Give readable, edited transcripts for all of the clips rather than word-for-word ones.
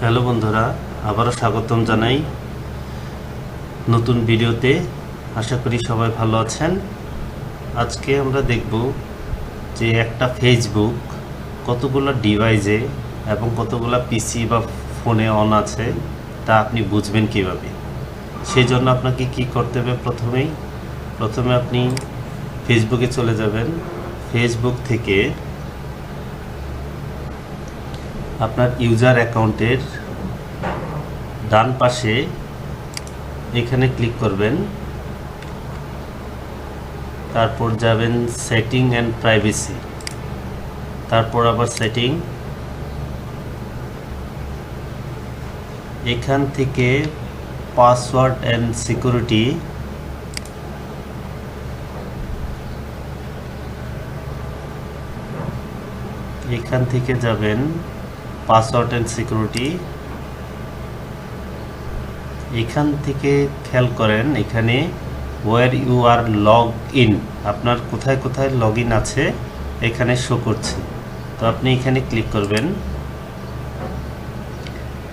Hello বন্ধুরা, আবারও স্বাগতম জানাই নতুন ভিডিওতে। আশা করি সবাই ভালো আছেন। আজকে আমরা দেখব যে একটা ফেসবুক কতগুলো ডিভাইসে এবং কতগুলো পিসি বা ফোনে অন আছে তা আপনি বুঝবেন কিভাবে। সেই জন্য আপনাকে কি করতে হবে, প্রথমে আপনি ফেসবুকে চলে যাবেন। ফেসবুক থেকে আপনার ইউজার অ্যাকাউন্টের ডান পাশে এখানে ক্লিক করবেন, তারপর যাবেন সেটিং অ্যান্ড প্রাইভেসি, তারপর আবার সেটিং, এখান থেকে পাসওয়ার্ড অ্যান্ড সিকিউরিটি, এখান থেকে যাবেন পাসওয়ার্ড অ্যান্ড সিকিউরিটি। এখান থেকে খেয়াল করেন এখানে where you are log in, আপনার কোথায় কোথায় লগ ইন আছে এখানে শো করছে। তো আপনি এখানে ক্লিক করবেন।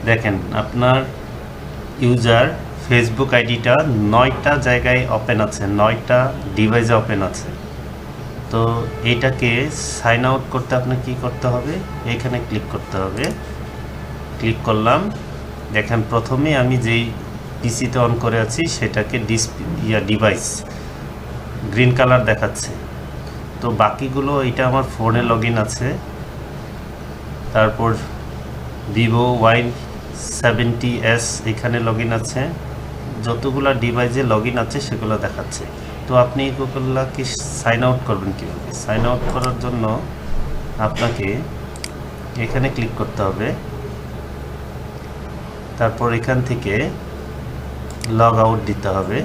দেখেন আপনার ইউজার ফেসবুক আইডিটা 9টা জায়গায় ওপেন আছে, 9টা ডিভাইসে ওপেন আছে। তো এটাকে সাইন আউট করতে আপনার কি করতে হবে, এখানে ক্লিক করতে হবে। ক্লিক করলাম। দেখেন প্রথমে আমি যেই পিসিতে অন করে আছি সেটাকে ডিভাইস গ্রিন কালার দেখাচ্ছে। তো বাকিগুলো এটা আমার ফোনে লগ ইন আছে, তারপর ভিভো Y70s এখানে লগ ইন আছে, যতগুলো ডিভাইসে লগ ইন আছে সেগুলো দেখাচ্ছে। তো আপনি এগুলোকে সাইন আউট করবেন কীভাবে? সাইন আউট করার জন্য আপনাকে এখানে ক্লিক করতে হবে, তারপর এখান থেকে লগ আউট দিতে হবে।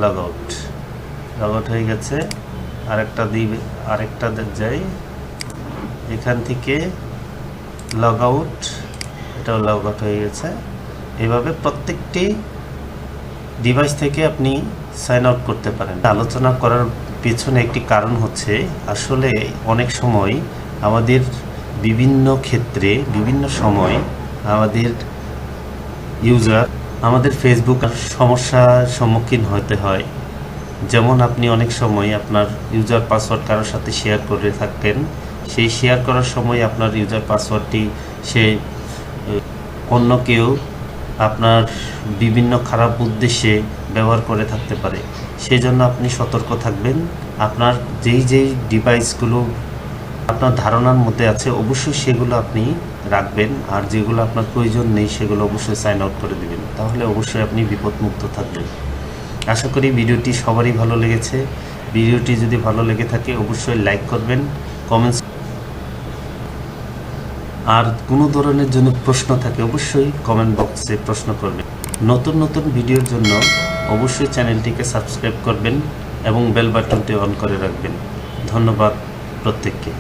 লগ আউট হয়ে গেছে। আরেকটা যাই, এখান থেকে লগ আউট, এটাও লগ আউট হয়ে গেছে। এভাবে প্রত্যেকটি ডিভাইস থেকে আপনি সাইন আউট করতে পারেন। আলোচনা করার পেছনে একটি কারণ হচ্ছে, আসলে অনেক সময় আমাদের বিভিন্ন ক্ষেত্রে বিভিন্ন সময় আমাদের ইউজার আমাদের ফেসবুক সমস্যার সম্মুখীন হতে হয়। যেমন আপনি অনেক সময় আপনার ইউজার পাসওয়ার্ড কারোর সাথে শেয়ার করে থাকেন, সেই শেয়ার করার সময় আপনার ইউজার পাসওয়ার্ডটি সে অন্য কেউ আপনার বিভিন্ন খারাপ উদ্দেশ্যে ব্যবহার করে থাকতে পারে। সেই জন্য আপনি সতর্ক থাকবেন। আপনার যেই ডিভাইসগুলো আপনার ধারণার মধ্যে আছে অবশ্যই সেগুলো আপনি রাখবেন, আর যেগুলো আপনার প্রয়োজন নেই সেগুলো অবশ্যই সাইন আউট করে দেবেন। তাহলে অবশ্যই আপনি বিপদমুক্ত থাকবেন। আশা করি ভিডিওটি সবারই ভালো লেগেছে। ভিডিওটি যদি ভালো লেগে থাকে অবশ্যই লাইক করবেন, কমেন্টস, আর কোনো ধরনের জন্য প্রশ্ন থাকে অবশ্যই কমেন্ট বক্সে প্রশ্ন করবেন। নতুন ভিডিওর জন্য অবশ্যই চ্যানেলটিকে সাবস্ক্রাইব করবেন এবং বেল বাটনটি অন করে রাখবেন। ধন্যবাদ প্রত্যেককে।